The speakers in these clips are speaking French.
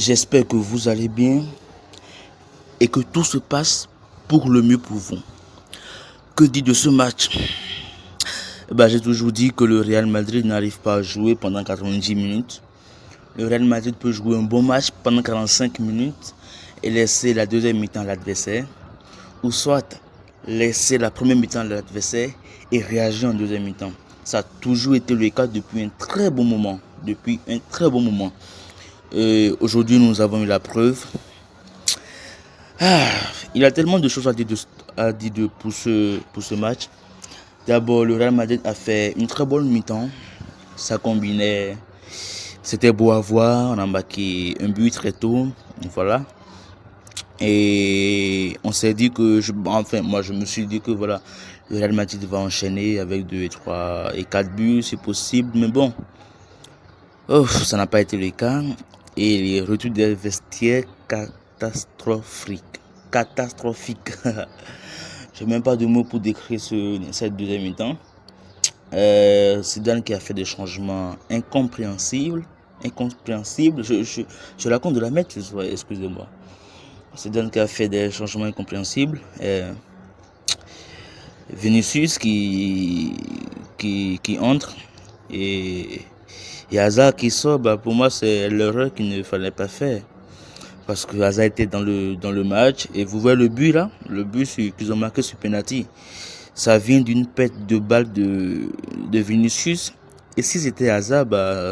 J'espère que vous allez bien et que tout se passe pour le mieux pour vous. Que dit de ce match? J'ai toujours dit que le Real Madrid n'arrive pas à jouer pendant 90 minutes. Le Real Madrid peut jouer un bon match pendant 45 minutes et laisser la deuxième mi-temps à l'adversaire. Ou soit laisser la première mi-temps à l'adversaire et réagir en deuxième mi-temps. Ça a toujours été le cas depuis un très bon moment. Aujourd'hui, nous avons eu la preuve. Il y a tellement de choses à dire pour ce match. D'abord, le Real Madrid a fait une très bonne mi-temps. Ça combinait. C'était beau à voir. On a marqué un but très tôt. Voilà. Et on s'est dit que, moi je me suis dit que voilà, le Real Madrid va enchaîner avec 2, 3 et 4 buts, c'est possible. Mais bon, ça n'a pas été le cas. Et les retours des vestiaires catastrophiques. Je n'ai même pas de mots pour décrire cette deuxième mi-temps. Zidane qui a fait des changements incompréhensibles. Je raconte de la mettre, excusez-moi. Zidane qui a fait des changements incompréhensibles. Vinicius qui entre et Hazard qui sort. Pour moi, c'est l'erreur qu'il ne fallait pas faire. Parce que Hazard était dans le match. Et vous voyez le but là, le but qu'ils ont marqué sur penalty. Ça vient d'une perte de balle de Vinicius. Et si c'était Hazard,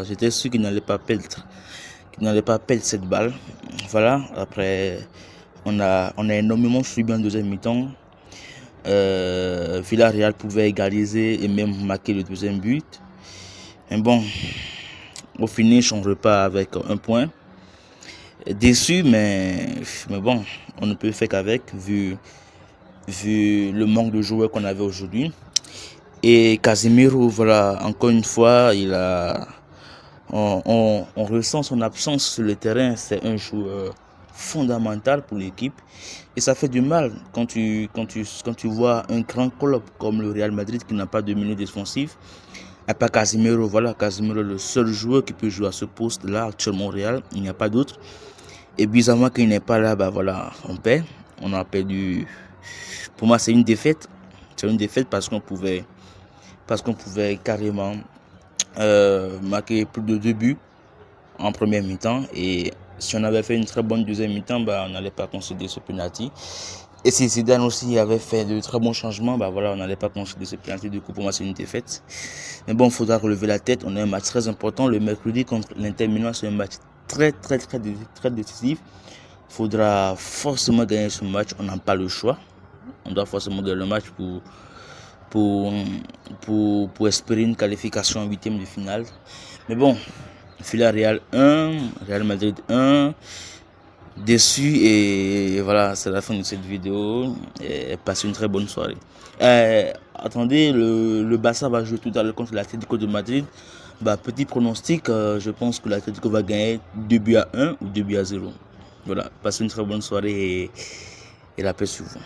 j'étais sûr qu'il n'allait pas perdre. Cette balle. Voilà, après, on a énormément subi en deuxième mi-temps. Villarreal pouvait égaliser et même marquer le deuxième but. Mais bon, au finish, on repart avec un point. Déçu, mais bon, on ne peut faire qu'avec, vu le manque de joueurs qu'on avait aujourd'hui. Et Casemiro, voilà, encore une fois, on ressent son absence sur le terrain. C'est un joueur fondamental pour l'équipe et ça fait du mal quand tu vois un grand club comme le Real Madrid qui n'a pas de milieu défensif. À part Casemiro, voilà, Casemiro le seul joueur qui peut jouer à ce poste là actuellement au Real, il n'y a pas d'autre. Et bizarrement qu'il n'est pas là, voilà, on perd. On a perdu. Pour moi, c'est une défaite. C'est une défaite parce qu'on pouvait carrément marquer plus de 2 buts en première mi-temps. Et si on avait fait une très bonne deuxième mi-temps, on n'allait pas concéder ce penalty. Et si Zidane aussi avait fait de très bons changements, on n'allait pas concéder ce penalty. Du coup, pour moi, c'est une défaite. Mais bon, il faudra relever la tête. On a un match très important. Le mercredi contre l'Inter Milan, c'est un match très décisif. Il faudra forcément gagner ce match. On n'a pas le choix. On doit forcément gagner le match pour espérer une qualification en huitième de finale. Mais bon, Villarreal 1, Real Madrid 1, déçu et voilà, c'est la fin de cette vidéo. Et passez une très bonne soirée. Attendez, le Barça va jouer tout à l'heure contre l'Atlético de Madrid. Petit pronostic, je pense que l'Atlético va gagner 2-1 ou 2-0. Voilà, passez une très bonne soirée et la paix sur vous.